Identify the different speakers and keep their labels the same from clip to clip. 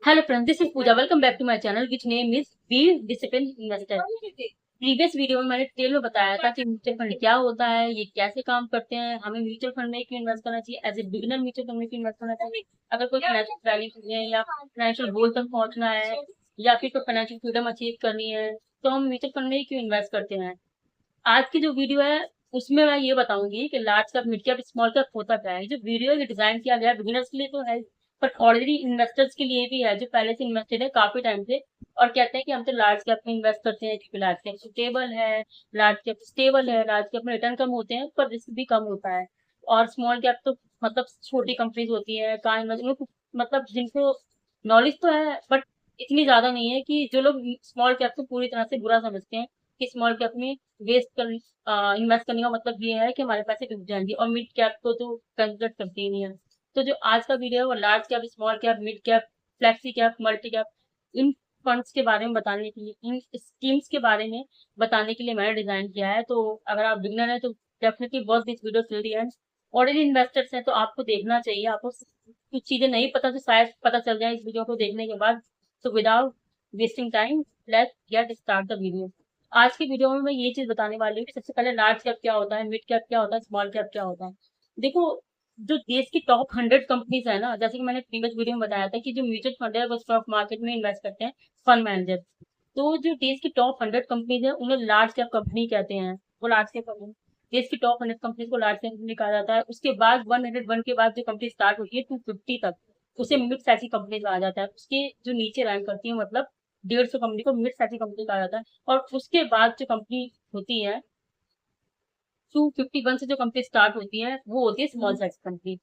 Speaker 1: Hello friends, this is Pooja. Welcome back to my channel which name is Be Disciplined Investor. Previous video में मैंने detail में बताया था कि mutual fund क्या होता है, ये कैसे काम करते हैं, हमें म्यूचुअल फंड में क्यों इन्वेस्ट करना चाहिए, as a beginner mutual fund में क्यों इन्वेस्ट करना चाहिए, अगर कोई फाइनेंशियल प्लानिंग है या फाइनेंशियल गोल तक पहुंचना है या फिर कोई फाइनेंशियल फ्रीडम अचीव करनी है तो हम म्यूचुअल फंड में ही क्यों इन्वेस्ट करते हैं। आज की जो वीडियो है उसमें मैं ये बताऊंगी कि large cap, mid cap, small cap होता क्या है। जो वीडियो है डिजाइन किया गया बिगिनर्स के लिए तो है, पर ऑलरेडी इन्वेस्टर्स के लिए भी है जो पहले से इन्वेस्टेड है काफी टाइम से और कहते हैं कि हम तो लार्ज कैप में इन्वेस्ट करते हैं क्योंकि लार्ज कैप सुटेबल है, लार्ज कैप स्टेबल है, लार्ज कैप में रिटर्न कम होते हैं पर रिस्क भी कम होता है। और स्मॉल कैप तो मतलब छोटी कंपनीज होती है कहाँ इन्वेस्ट, मतलब जिनको नॉलेज तो है बट इतनी ज्यादा नहीं है कि जो लोग स्मॉल कैप को पूरी तरह से बुरा समझते हैं कि स्मॉल कैप में वेस्ट कर इन्वेस्ट करने का मतलब ये है कि हमारे पैसे डूब जाएंगे, और मिड कैप को तो कंसिडर करते ही नहीं है। तो जो आज का वीडियो है वो large cap, small cap, mid cap, flexi cap, multi cap, इन फंड्स के बारे में बताने के लिए, इन स्कीम्स के बारे में बताने के लिए मैंने डिजाइन किया है। तो अगर आप बिगनर हैं तो definitely watch this video till the end. Already investors हैं तो आपको देखना चाहिए, आपको कुछ चीजें नहीं पता तो शायद पता चल जाए इस वीडियो को देखने के बाद। तो without wasting time let's get start the video. आज की वीडियो में मैं ये चीज बताने वाली हूँ कि सबसे पहले लार्ज कैप क्या होता है, मिड कैप क्या होता है, स्मॉल कैप क्या होता है। देखो, जो देश की टॉप 100 कंपनीज है ना, जैसे कि मैंने प्रीवियस वीडियो में बताया था कि जो म्यूचुअल फंड है वो स्टॉक मार्केट में इन्वेस्ट करते हैं फंड मैनेजर। तो जो देश की टॉप 100 कंपनीज है उन्हें लार्ज कैप कंपनी कहते हैं। वो लार्ज कैप कंपनी, देश की टॉप 100 कंपनीज को लार्ज कैप कंपनी कहा जाता है। उसके बाद 101 के बाद जो कंपनी स्टार्ट होती है 250 तक उसे मिड साइज कंपनी कहा जाता है। उसके जो नीचे रैंक करती है मतलब 150 कंपनी को मिड साइज कंपनी कहा जाता है। और उसके बाद जो कंपनी होती है 251 से जो कंपनी स्टार्ट होती है वो होती है स्मॉल साइज कंपनी।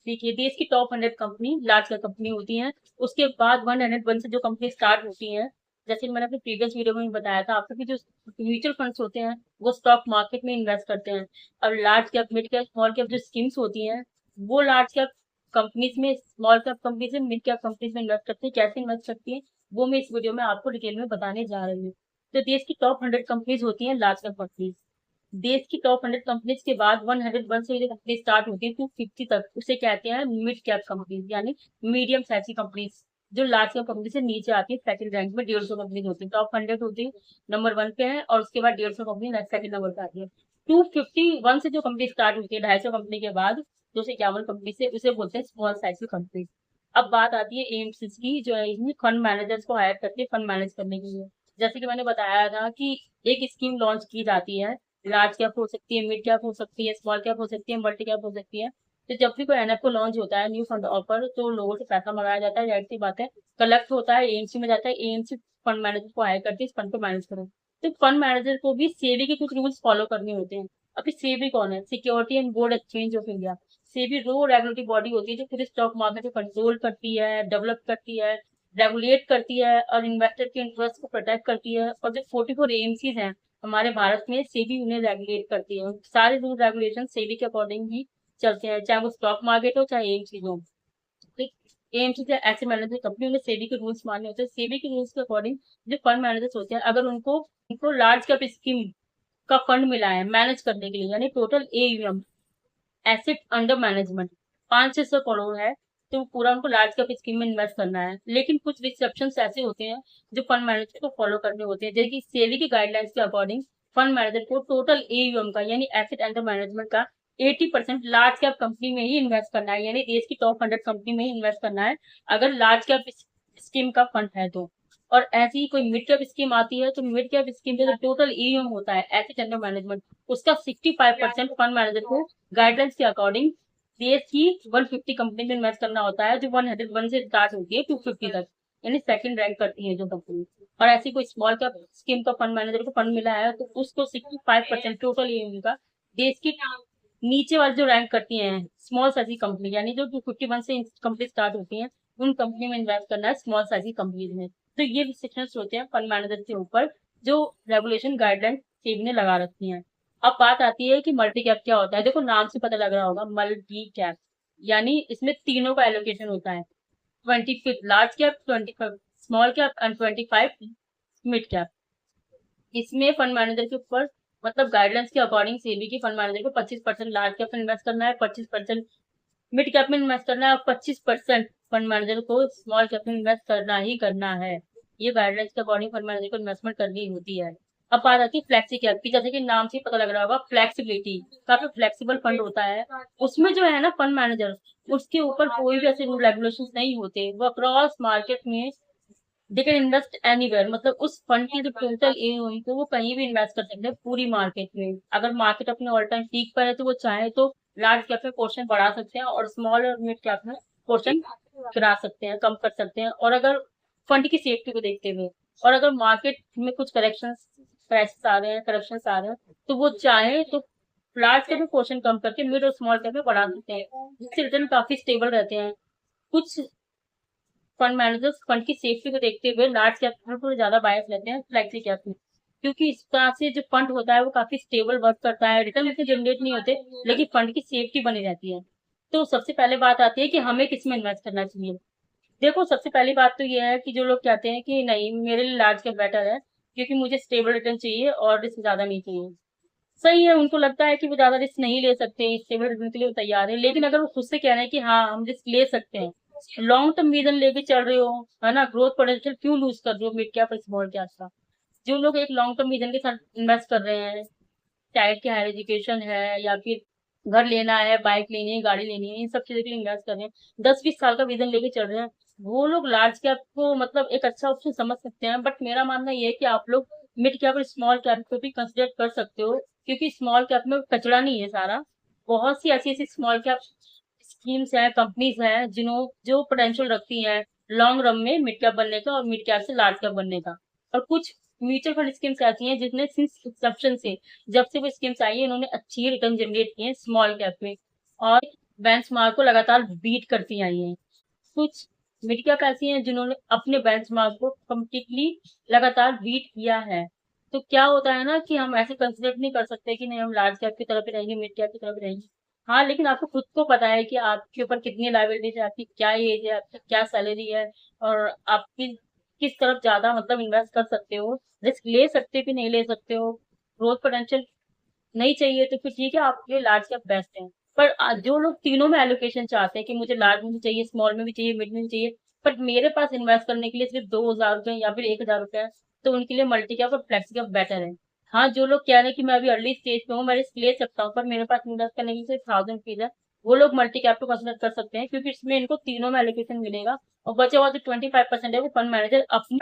Speaker 1: देखिए, देश की top 100 company large cap company होती है। उसके बाद 101 से जो कंपनी स्टार्ट होती है, जैसे मैंने अपने प्रीवियस वीडियो में बताया था आपको कि जो म्यूचुअल फंड्स होते हैं वो स्टॉक मार्केट में इन्वेस्ट करते हैं। और large cap, mid cap, small cap जो स्कीम्स होती हैं वो लार्ज कैप कंपनीज में, स्मॉल कैप कंपनीज में, मिड कैप कंपनीज में इन्वेस्ट करती है। कैसे इन्वेस्ट करती है वो मैं इस वीडियो में आपको डिटेल में बताने जा रही हूँ। तो देश की टॉप 100 कंपनीज होती है लार्ज कैप कंपनीज। देश की टॉप 100 कंपनीज के बाद 101 से जो कंपनी स्टार्ट होती है 250 तक उसे कहते हैं मिड कैप कंपनीज, यानी मीडियम साइज की कंपनीज जो लार्ज कैप कंपनी से नीचे आती है। सेकंड रैंक में 150 कंपनीज होती है, टॉप 100 होती है, नंबर 1 पे है, और उसके बाद 150 कंपनी सेकंड नंबर पे आती है। 251 से जो कंपनी स्टार्ट होती है 250 कंपनी के बाद 251 कंपनी से, उसे बोलते हैं स्मॉल साइज की कंपनी। अब बात आती है एएमसी की, जो है इसमें फंड मैनेजर्स को हायर करती है फंड मैनेज करने के लिए। जैसे कि मैंने बताया था कि एक स्कीम लॉन्च की जाती है, लार्ज कैप हो सकती है, मिड कैप हो सकती है, स्मॉल कैप हो सकती है, मल्टी कैप हो सकती है। तो जब भी कोई एनएफओ लॉन्च होता है, न्यू फंड ऑफर, तो लोगों से पैसा मंगाया जाता है, जाहिर सी बात है, कलेक्ट होता है, एएमसी में जाता है, एएमसी फंड मैनेजर को हायर करती है इस फंड को मैनेज करो। तो फंड मैनेजर को भी सेबी के कुछ रूल्स फॉलो करने होते हैं। अभी सेबी कौन है? Security and board exchange of India. SEBI रो रेगुलेटरी बॉडी होती है जो पूरे स्टॉक मार्केट को कंट्रोल करती है, डेवलप करती है, रेगुलेट करती है और इन्वेस्टर के इंटरेस्ट को प्रोटेक्ट करती है। और जो 44 एएमसीज हैं हमारे भारत में, सेबी उन्हें रेगुलेट करती है। सारे रूल रेगुलेशन सेबी के अकॉर्डिंग ही चलते हैं, चाहे वो स्टॉक मार्केट हो चाहे एएमसी हो। तो एएमसी से ऐसे मैनेजर कंपनी, उन्हें सेबी के रूल्स मानने होते हैं। सेबी के रूल्स के अकॉर्डिंग जो फंड मैनेजर्स होते हैं, अगर उनको उनको लार्ज कैप स्कीम का फंड मिला है मैनेज करने के लिए, यानी total AUM, asset under management 500 से 600 करोड़ है, तो पूरा उनको लार्ज कैप स्कीम में इन्वेस्ट करना है। लेकिन कुछ रिस्ट्रिक्शन ऐसे होते हैं जो फंड मैनेजर को फॉलो करने होते हैं। जैसे कि सेबी की गाइडलाइंस के अकॉर्डिंग फंड मैनेजर को टोटल एयूएम का, यानी एसेट अंडर मैनेजमेंट का 80% लार्ज कैप कंपनी में ही इन्वेस्ट करना है, यानी देश की टॉप 100 कंपनी में ही इन्वेस्ट करना है अगर लार्ज कैप स्कीम का फंड है तो। और ऐसी ही कोई मिड कैप स्कीम आती है तो मिड कैप स्कीम पे जो टोटल एयूएम होता है, एसेट अंडर मैनेजमेंट, उसका 65% फंड मैनेजर को गाइडलाइंस के अकॉर्डिंग देश की 150 कंपनी में इन्वेस्ट करना होता है जो 101 से स्टार्ट होती है 250 तक, यानी सेकंड रैंक करती है जो कंपनी। और ऐसी कोई स्मॉल कैप स्कीम का फंड मैनेजर को फंड मिला है तो उसको 65% टोटल एएमयू का देश की नीचे वाली जो रैंक करती है स्मॉल साइज की कंपनी, यानी जो 251 से कंपनी स्टार्ट होती है उन कंपनी में इन्वेस्ट करना है स्मॉल साइज की कंपनीज में। तो ये रिस्ट्रिक्शंस होते हैं फंड मैनेजर के ऊपर जो रेगुलेशन गाइडलाइन सेबी ने लगा रखी है। अब बात आती है कि मल्टी कैप क्या होता है। देखो, नाम से पता लग रहा होगा मल्टी कैप, यानी इसमें तीनों का एलोकेशन होता है, 25 large cap, 25 small cap and 25 mid cap. इसमें फंड मैनेजर के ऊपर, मतलब गाइडलाइंस के अकॉर्डिंग सेबी की, फंड मैनेजर को 25% लार्ज कैप में इन्वेस्ट करना है, 25% मिड कैप में इन्वेस्ट करना है और 25% फंड मैनेजर को स्मॉल कैप में इन्वेस्ट करना ही करना है। ये गाइडलाइंस के अकॉर्डिंग फंड मैनेजर को इन्वेस्टमेंट करनी होती है। अब बात आती है फ्लेक्सी कैप की, जैसे कि नाम से पता लग रहा होगा फ्लेक्सिबिलिटी, काफी फ्लेक्सिबल फंड होता है। उसमें जो है ना फंड मैनेजर, उसके ऊपर कोई भी ऐसे रूल रेगुलेशन नहीं होते, वो अक्रॉस मार्केट में दे कैन इन्वेस्ट एनीवेयर, मतलब उस फंड की जो टोटल एम हुई तो वो कहीं भी इन्वेस्ट कर सकते हैं पूरी मार्केट में। अगर मार्केट अपने ऑल टाइम पीक पर है तो वो चाहे तो लार्ज कैप में पोर्शन बढ़ा सकते हैं और स्मॉल और मिड कैप में पोर्शन गिरा सकते हैं, कम कर सकते हैं। और अगर फंड की सेफ्टी को देखते हुए, और अगर मार्केट में कुछ क्रैशेस आ रहे हैं, करप्शन आ रहे हैं, तो वो चाहे तो लार्ज कैप में पोर्शन कम करके मिड और स्मॉल कैप में बढ़ा सकते हैं, जिससे रिटर्न काफी स्टेबल रहते हैं। कुछ फंड मैनेजर्स फंड की सेफ्टी को देखते हुए लार्ज कैप में थोड़ा ज्यादा बायस रहते हैं फ्लेक्सी कैप में, क्योंकि इस तरह से जो फंड होता है वो काफी स्टेबल वर्क करता है, रिटर्न इतने जनरेट नहीं होते, लेकिन फंड की सेफ्टी बनी रहती है। तो सबसे पहले बात आती है कि हमें किस में इन्वेस्ट करना चाहिए। देखो, सबसे पहली बात तो ये है कि जो लोग कहते हैं कि नहीं मेरे लिए लार्ज कैप बेटर है, क्योंकि मुझे स्टेबल रिटर्न चाहिए और रिस्क ज्यादा नहीं चाहिए। सही है, उनको लगता है कि वो ज्यादा रिस्क नहीं ले सकते, स्टेबल रिटर्न के लिए वो तैयार है। लेकिन अगर वो खुद से कह रहे हैं कि हाँ हम रिस्क ले सकते हैं, लॉन्ग टर्म विजन लेके चल रहे हो, है ना, ग्रोथ पोटेंशियल क्यों लूज कर रहे हो मिड कैप और स्मॉल कैप का। जो लोग एक लॉन्ग टर्म विजन के साथ इन्वेस्ट कर रहे हैं, चाहे कि हायर एजुकेशन है या फिर घर लेना है, बाइक लेनी है, गाड़ी लेनी है, इन सब चीजों के लिए इन्वेस्ट कर रहे हैं, 10-20 साल का विजन लेके चल रहे हैं, वो लोग लार्ज कैप को मतलब एक अच्छा ऑप्शन समझ सकते हैं। बट मेरा मानना ये है कि आप लोग मिड कैप और स्मॉल कैप को भी कंसिडर कर सकते हो, क्योंकि स्मॉल कैप में कचरा नहीं है सारा। बहुत सी ऐसी ऐसी स्मॉल कैप स्कीम्स हैं, कंपनीज हैं, जो पोटेंशियल रखती हैं लॉन्ग रन में मिड कैप बनने का और मिड कैप से लार्ज कैप बनने का। और कुछ म्यूचुअल फंड स्कीम्स ऐसी हैं जिसने सिंस इंसेप्शन से, जब से वो स्कीम्स आई है, इन्होंने अच्छी रिटर्न जनरेट किए हैं स्मॉल कैप में, और बेंचमार्क को लगातार बीट करती आई हैं। कुछ मिड कैप ऐसी हैं जिन्होंने अपने बेंचमार्क को कम्प्लीटली लगातार बीट किया है। तो क्या होता है ना कि हम ऐसे कंसिडर नहीं कर सकते कि नहीं हम लार्ज कैप की तरफ ही रहेंगे, मिड कैप की तरफ रहेंगे। हाँ, लेकिन आपको खुद को पता है कि आपके ऊपर कितनी लायबिलिटीज है, आपकी क्या एज है, आपकी क्या सैलरी है, और आपकी किस तरफ ज्यादा मतलब इन्वेस्ट कर सकते हो, रिस्क ले सकते हो कि नहीं ले सकते हो, ग्रोथ पोटेंशियल नहीं चाहिए तो फिर ठीक है, आपके लिए लार्ज कैप बेस्ट है। पर जो लोग तीनों में एलोकेशन चाहते हैं कि मुझे लार्ज में भी चाहिए, स्मॉल में भी चाहिए, मिड में भी चाहिए, बट मेरे पास इन्वेस्ट करने के लिए सिर्फ 2,000 रुपए या फिर 1,000 रुपए है, तो उनके लिए मल्टी कैप और फ्लेक्सी कैप बेटर है। हाँ, जो लोग कह रहे हैं कि मैं अभी अर्ली स्टेज पे हूँ, मैं रिस्क ले सकता हूँ, पर मेरे पास इन्वेस्ट करने के लिए सिर्फ 1,000 रुपीज है, वो लोग मल्टी कैप को कंसिडर कर सकते हैं, क्योंकि इसमें इनको तीनों में एलोकेशन मिलेगा। और बचा हुआ जो 25% है वो फंड मैनेजर अपनी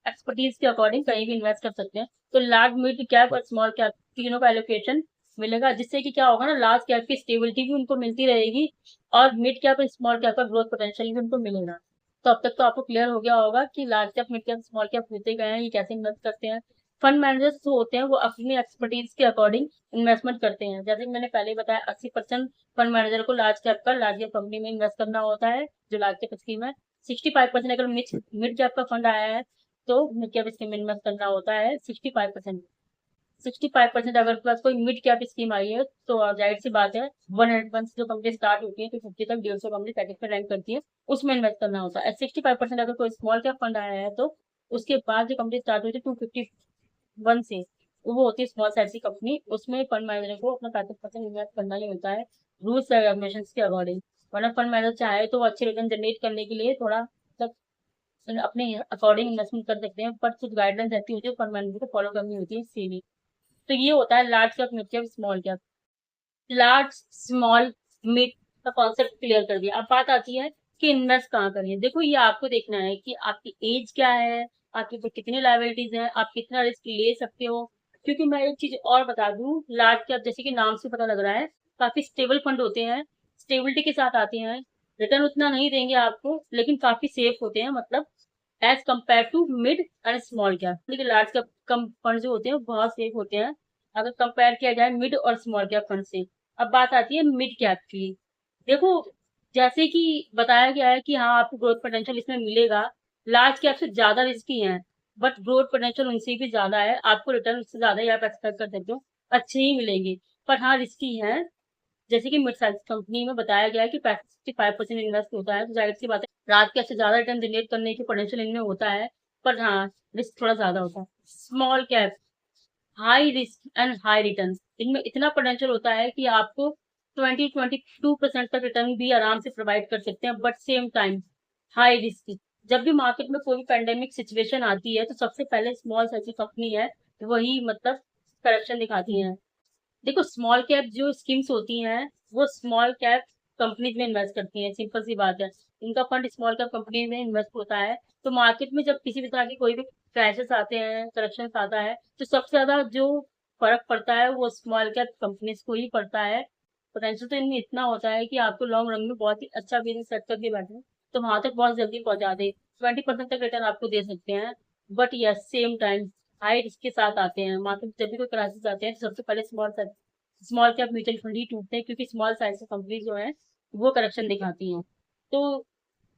Speaker 1: एक्सपर्टीज के अकॉर्डिंग कहीं भी इन्वेस्ट कर सकते हैं। तो लार्ज, मिड कैप और स्मॉल कैप तीनों का एलोकेशन मिलेगा, जिससे कि क्या होगा ना, लार्ज कैप की स्टेबिलिटी भी उनको मिलती रहेगी और मिड कैप और स्मॉल कैप का ग्रोथ पोटेंशियल भी उनको मिलेगा। तो अब तक तो आपको क्लियर हो गया होगा कि large cap, mid cap, small cap होते गए हैं, ये कैसे इन्वेस्ट करते हैं। फंड मैनेजर्स जो होते हैं वो अपनी एक्सपर्टीज के अकॉर्डिंग इन्वेस्टमेंट करते हैं। जैसे कि मैंने पहले बताया, 80% फंड मैनेजर को लार्ज कैप का लार्ज कैप कंपनी में इन्वेस्ट करना होता है, जो लार्ज कैप स्कीम है। 65% अगर मिड कैप का फंड आया है तो मिड कैप स्कीम में इन्वेस्ट करना होता है 65%। 65% अगर पास कोई मिड कैप स्कीम आई है तो जाहिर सी बात है 101 से जो कंपनी स्टार्ट होती है तो 50 तक 150 कंपनी पैकेज पे रैंक करती है, उसमें इन्वेस्ट करना होता है। 65% अगर कोई स्मॉल कैप फंड आया है तो उसके बाद जो कंपनी स्टार्ट होती है 251 से, वो होती है स्मॉल साइज की कंपनी, उसमें फंड मैनेजर को अपना 35% इन्वेस्ट करना ही होता है रूल्स एंड रेगुलेशन के अकॉर्डिंग। वरना फंड मैनेजर चाहे तो वो अच्छे रिटर्न जनरेट करने के लिए थोड़ा अपने अकॉर्डिंग इन्वेस्टमेंट कर सकते हैं, पर कुछ गाइडलाइंस रहती होती है फंड मैनेजर को फॉलो करनी होती है सीवी। तो ये होता है large cap, mid cap, small cap. Large, small, mid का कॉन्सेप्ट क्लियर कर दिया। अब बात आती है कि इन्वेस्ट कहाँ करें। देखो, ये आपको देखना है कि आपकी एज क्या है, आपके ऊपर कितनी लाइबिलिटीज है, आप कितना रिस्क ले सकते हो। क्योंकि मैं एक चीज और बता दूं, लार्ज कैप जैसे कि नाम से पता लग रहा है, काफी स्टेबल फंड होते हैं, स्टेबिलिटी के साथ आते हैं, रिटर्न उतना नहीं देंगे आपको, लेकिन काफी सेफ होते हैं, मतलब as compare to mid and small cap. लेकिन लार्ज कैप कम फंड जो होते हैं वो बहुत सेफ होते हैं अगर कंपेयर किया जाए मिड और स्मॉल कैप फंड से। अब बात आती है मिड कैप की। देखो, जैसे कि बताया गया है कि हाँ आपको ग्रोथ पोटेंशियल इसमें मिलेगा, लार्ज कैप से ज्यादा रिस्की है, बट ग्रोथ पोटेंशियल उनसे भी ज्यादा है, आपको रिटर्न उससे ज्यादा ही आप एक्सपेक्ट कर सकते हो, अच्छे ही मिलेंगे, पर हाँ रिस्की है। जैसे कि मिड साइज कंपनी में बताया गया है कि 65% इन्वेस्ट होता है, तो जाहिर सी बात है रात के अच्छे ज्यादा रिटर्न जनरेट करने की पोटेंशियल इनमें होता है, पर हाँ रिस्क थोड़ा ज्यादा होता है। Small cap, high risk and high return, इनमें इतना पोटेंशियल होता है कि आपको 22% तक रिटर्न भी आराम से प्रोवाइड कर सकते हैं, but same time high risk. जब भी मार्केट में कोई भी पेंडेमिक सिचुएशन आती है तो सबसे पहले स्मॉल साइज की कंपनी है वही मतलब करेक्शन दिखाती है। देखो स्मॉल कैप जो स्कीम्स होती हैं वो स्मॉल कैप कंपनीज में इन्वेस्ट करती हैं, सिंपल सी बात है। इनका फंड स्मॉल कैप कंपनी में इन्वेस्ट होता है। तो मार्केट में जब किसी भी तरह की कोई भी क्रैशेस आते हैं, करेक्शन आता है, तो सबसे ज्यादा जो फर्क पड़ता है वो स्मॉल कैप कंपनीज को ही पड़ता है। पोटेंशियल तो इनमें इतना होता है कि आपको लॉन्ग रन में बहुत ही अच्छा बिजनेस सेट करके बैठे हैं, तो वहां तक बहुत जल्दी पहुंचा दे, 20% तक रिटर्न आपको दे सकते हैं। But yes same time high risk के साथ आते हैं। मार्केट जब भी कोई क्राइसिस आते हैं तो सबसे पहले स्मॉल कैप म्यूचुअल फंड ही टूटते हैं, क्योंकि स्मॉल साइज की कंपनी जो है वो करेक्शन दिखाती हैं। तो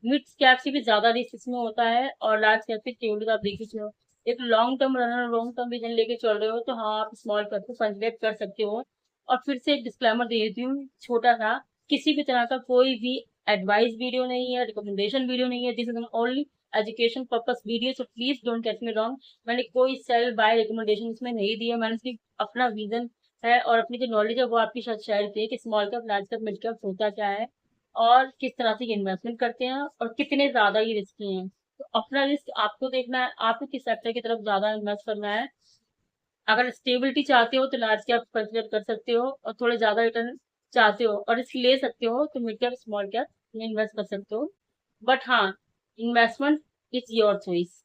Speaker 1: मिड कैप से भी ज्यादा रिस्क इसमें होता है, और लार्ज कैप की टेबल आप देख लीजिए। एक long term runner, long term vision लेके चल रहे हो तो हाँ आप स्मॉल कैप को कंसिडर कर सकते हो। और फिर से एक डिस्क्लेमर दे देती हूँ छोटा सा, किसी भी तरह का कोई भी एडवाइस वीडियो नहीं है, रिकमेंडेशन वीडियो नहीं है, this is only education purpose video, so please don't get me wrong. मैंने कोई सेल बाय रिकमेंडेशन इसमें नहीं दिया, मैंने सिर्फ अपना विजन है और अपनी जो नॉलेज है वो आपके साथ शेयर की है कि small cap, large cap, mid cap होता क्या है और किस तरह से इन्वेस्टमेंट करते हैं और कितने ज्यादा ये रिस्की हैं। तो अपना रिस्क आपको देखना है, आपको किस सेक्टर की तरफ ज्यादा इन्वेस्ट करना है। अगर स्टेबिलिटी चाहते हो तो लार्ज कैप कंसिडर कर सकते हो, और थोड़े ज्यादा रिटर्न चाहते हो और रिस्क ले सकते हो तो मिड कैप, स्मॉल कैप में इन्वेस्ट कर सकते हो। बट हाँ, investment is your choice.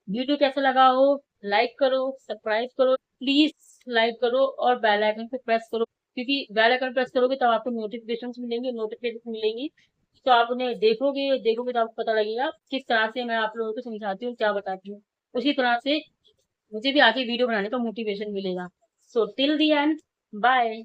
Speaker 1: Video कैसा लगा हो, लाइक करो, सब्सक्राइब करो, प्लीज लाइक करो और बेल आइकन पे प्रेस करो, क्योंकि बेल आइकन प्रेस करोगे तब आपको नोटिफिकेशन मिलेंगे, नोटिफिकेशन मिलेंगी तो आप उन्हें देखोगे, देखोगे तो आपको पता लगेगा किस तरह से मैं आप लोगों को समझाती हूँ, क्या बताती हूँ। उसी तरह से मुझे भी आगे वीडियो बनाने का मोटिवेशन मिलेगा। So till the end, bye.